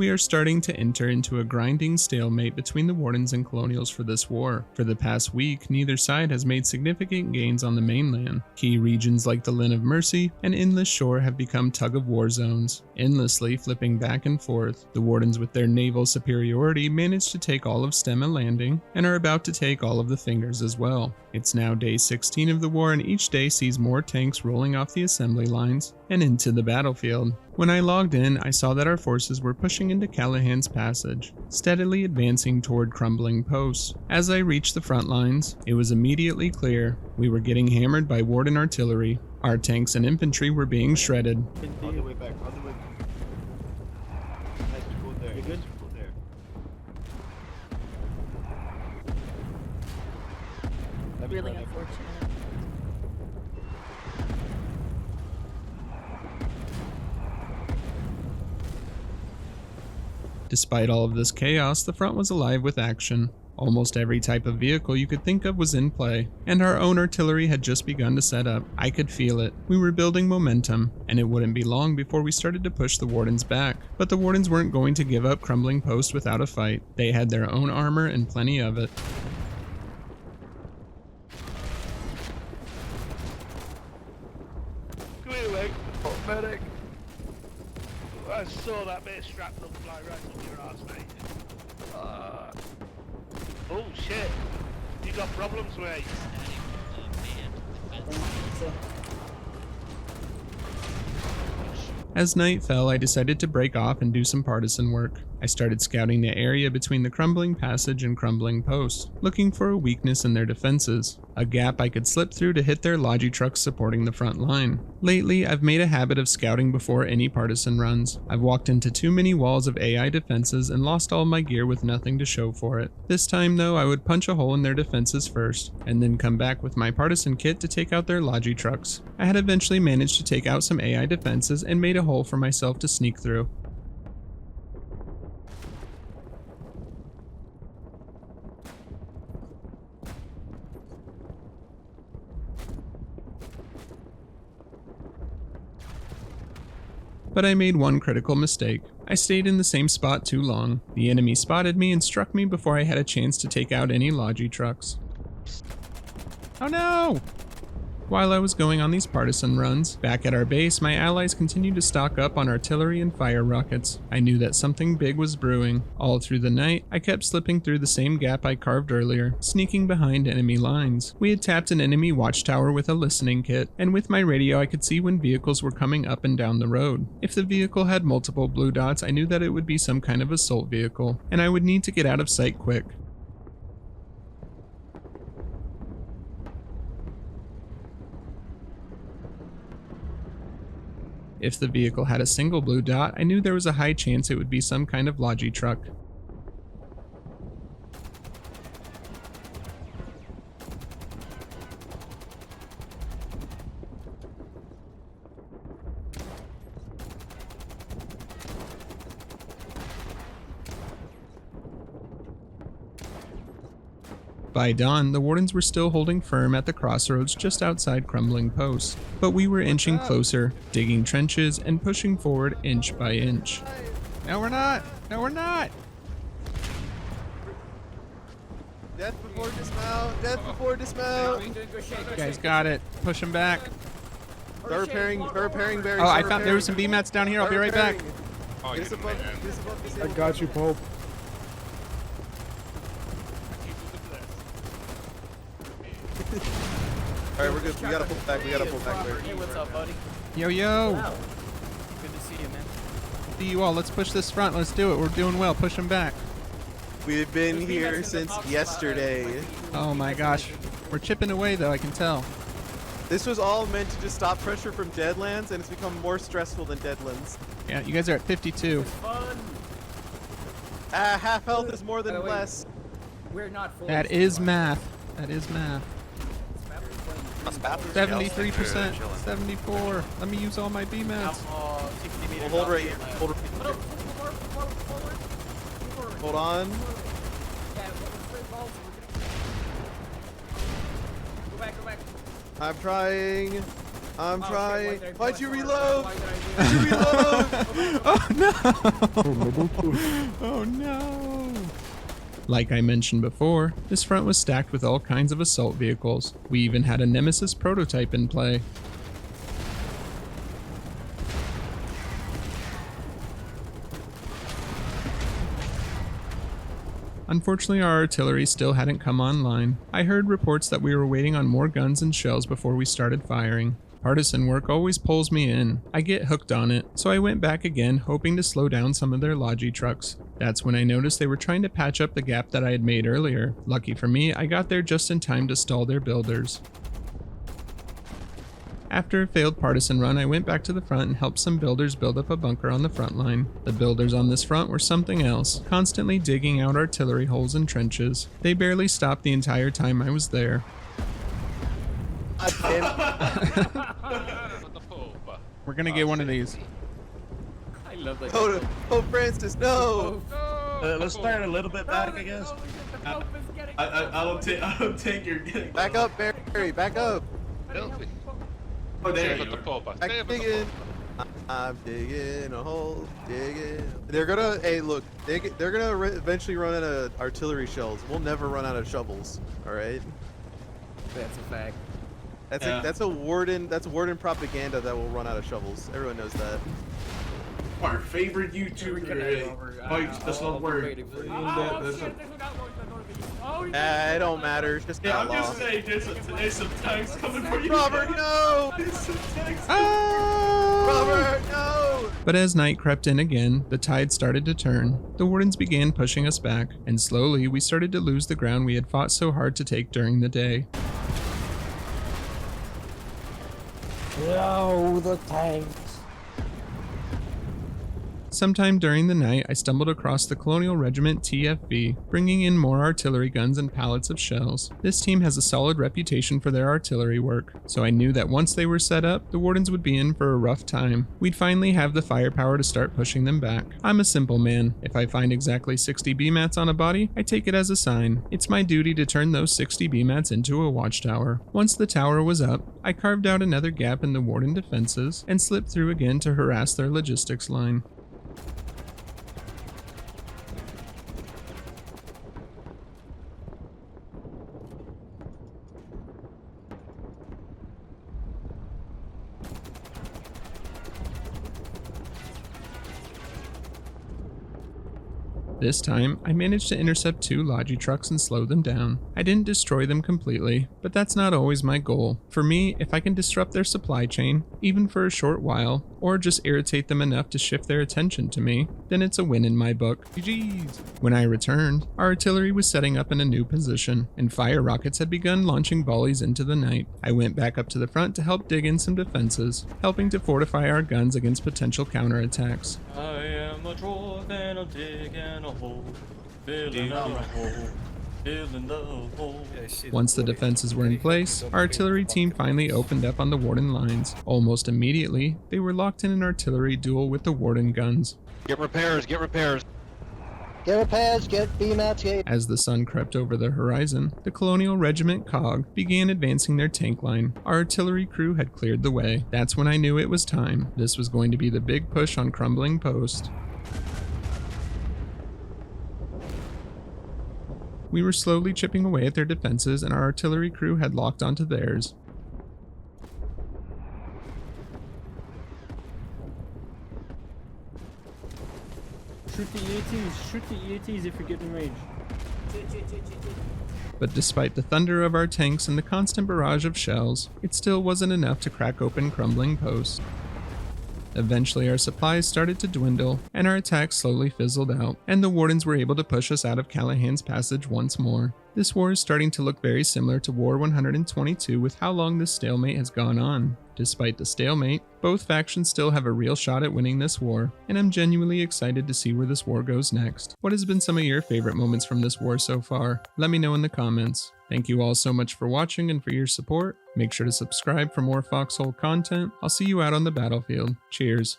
We are starting to enter into a grinding stalemate between the Wardens and Colonials for this war. For the past week, neither side has made significant gains on the mainland. Key regions like the Linn of Mercy and Endless Shore have become tug-of-war zones, endlessly flipping back and forth. The Wardens, with their naval superiority, managed to take all of Stemma Landing and are about to take all of the Fingers as well. It's now day 16 of the war, and each day sees more tanks rolling off the assembly lines and into the battlefield. When I logged in, I saw that our forces were pushing into Callahan's Passage, steadily advancing toward Crumbling Post. As I reached the front lines, it was immediately clear we were getting hammered by Warden artillery. Our tanks and infantry were being shredded. On the way back, on the way back. Nice to go there. You good? Really unfortunate. Despite all of this chaos, the front was alive with action. Almost every type of vehicle you could think of was in play, and our own artillery had just begun to set up. I could feel it. We were building momentum, and it wouldn't be long before we started to push the Wardens back. But the Wardens weren't going to give up Crumbling Post without a fight. They had their own armor and plenty of it. Come here, mate. Oh, medic. I saw that bit of shrapnel fly right up your ass, mate. Oh, shit. You got problems, mate. As night fell, I decided to break off and do some partisan work. I started scouting the area between the Crumbling Passage and Crumbling Post, looking for a weakness in their defenses, a gap I could slip through to hit their logi trucks supporting the front line. Lately, I've made a habit of scouting before any partisan runs. I've walked into too many walls of AI defenses and lost all my gear with nothing to show for it. This time though, I would punch a hole in their defenses first, and then come back with my partisan kit to take out their logi trucks. I had eventually managed to take out some AI defenses and made a hole for myself to sneak through. But I made one critical mistake. I stayed in the same spot too long. The enemy spotted me and struck me before I had a chance to take out any logi trucks. Oh no! While I was going on these partisan runs, back at our base, my allies continued to stock up on artillery and fire rockets. I knew that something big was brewing. All through the night, I kept slipping through the same gap I carved earlier, sneaking behind enemy lines. We had tapped an enemy watchtower with a listening kit, and with my radio I could see when vehicles were coming up and down the road. If the vehicle had multiple blue dots, I knew that it would be some kind of assault vehicle, and I would need to get out of sight quick. If the vehicle had a single blue dot, I knew there was a high chance it would be some kind of logi truck. By dawn, the Wardens were still holding firm at the crossroads just outside Crumbling Post, but we were inching closer, digging trenches and pushing forward inch by inch. No, we're not! No, we're not! Death before dismount! Death before dismount! You guys got it. Push them back. They're repairing barriers. Oh, I found there were some B-mats down here. I'll be right back. Oh, Get us above, I got you, Pope. Alright, we're good. We gotta pull back. Barry. Hey, what's up, buddy? Yo, yo. Wow. Good to see you, man. See you all. Let's push this front. Let's do it. We're doing well. Push them back. We've been here since yesterday. Oh my gosh. We're chipping away though, I can tell. This was all meant to just stop pressure from Deadlands, and it's become more stressful than Deadlands. Yeah, you guys are at 52. Fun. Half health is more than less. We're not full. That is math. That is math. 73%, 74. Let me use all my B-mats. We'll hold right here. Hold on. Go back. I'm trying. I'm Oh, shit, trying. did I Why'd press you R? reload? Why did I Why'd you reload? Oh no! Oh no! Like I mentioned before, this front was stacked with all kinds of assault vehicles. We even had a Nemesis prototype in play. Unfortunately, our artillery still hadn't come online. I heard reports that we were waiting on more guns and shells before we started firing. Partisan work always pulls me in. I get hooked on it, so I went back again, hoping to slow down some of their Logi trucks. That's when I noticed they were trying to patch up the gap that I had made earlier. Lucky for me, I got there just in time to stall their builders. After a failed partisan run, I went back to the front and helped some builders build up a bunker on the front line. The builders on this front were something else, constantly digging out artillery holes and trenches. They barely stopped the entire time I was there. We're gonna get one of these. I love that. Oh, Francis, no! Let's start a little bit back, I guess. I don't take your getting. Back up, Barry, back up! Filthy. Oh, there Stay you with the go. pole, Back stay with the digging. I'm digging a hole, digging. They're gonna, hey, look, they're gonna eventually run out of artillery shells. We'll never run out of shovels. All right. That's a fact. That's a warden propaganda that will run out of shovels. Everyone knows that. Our favorite YouTuber. Mike, that's not word. It don't matter. It's just Yeah, I'm outlaw. just saying, there's some tanks coming for you. Robert, no! There's some tanks. Robert, no! But as night crept in again, the tide started to turn. The wardens began pushing us back, and slowly we started to lose the ground we had fought so hard to take during the day. No, the tanks. Sometime during the night, I stumbled across the Colonial Regiment TFV, bringing in more artillery guns and pallets of shells. This team has a solid reputation for their artillery work, so I knew that once they were set up, the wardens would be in for a rough time. We'd finally have the firepower to start pushing them back. I'm a simple man. If I find exactly 60 BMATs on a body, I take it as a sign. It's my duty to turn those 60 BMATs into a watchtower. Once the tower was up, I carved out another gap in the warden defenses and slipped through again to harass their logistics line. This time, I managed to intercept 2 Logi trucks and slow them down. I didn't destroy them completely, but that's not always my goal. For me, if I can disrupt their supply chain, even for a short while, or just irritate them enough to shift their attention to me, then it's a win in my book. GG's! When I returned, our artillery was setting up in a new position, and fire rockets had begun launching volleys into the night. I went back up to the front to help dig in some defenses, helping to fortify our guns against potential counterattacks. I am a dwarf and I'm digging a hole, filling a hole, filling the hole. Once the defenses were in place, our artillery team finally opened up on the warden lines. Almost immediately, they were locked in an artillery duel with the warden guns. Get repairs, get repairs. Get repairs, get BMATs, get... As the sun crept over the horizon, the Colonial Regiment COG began advancing their tank line. Our artillery crew had cleared the way. That's when I knew it was time. This was going to be the big push on Crumbling Post. We were slowly chipping away at their defenses, and our artillery crew had locked onto theirs. Shoot the EATs, shoot the EATs if you get in range. But despite the thunder of our tanks and the constant barrage of shells, it still wasn't enough to crack open Crumbling Post. Eventually our supplies started to dwindle, and our attacks slowly fizzled out, and the wardens were able to push us out of Callahan's Passage once more. This war is starting to look very similar to War 122 with how long this stalemate has gone on. Despite the stalemate, both factions still have a real shot at winning this war, and I'm genuinely excited to see where this war goes next. What has been some of your favorite moments from this war so far? Let me know in the comments. Thank you all so much for watching and for your support. Make sure to subscribe for more Foxhole content. I'll see you out on the battlefield. Cheers.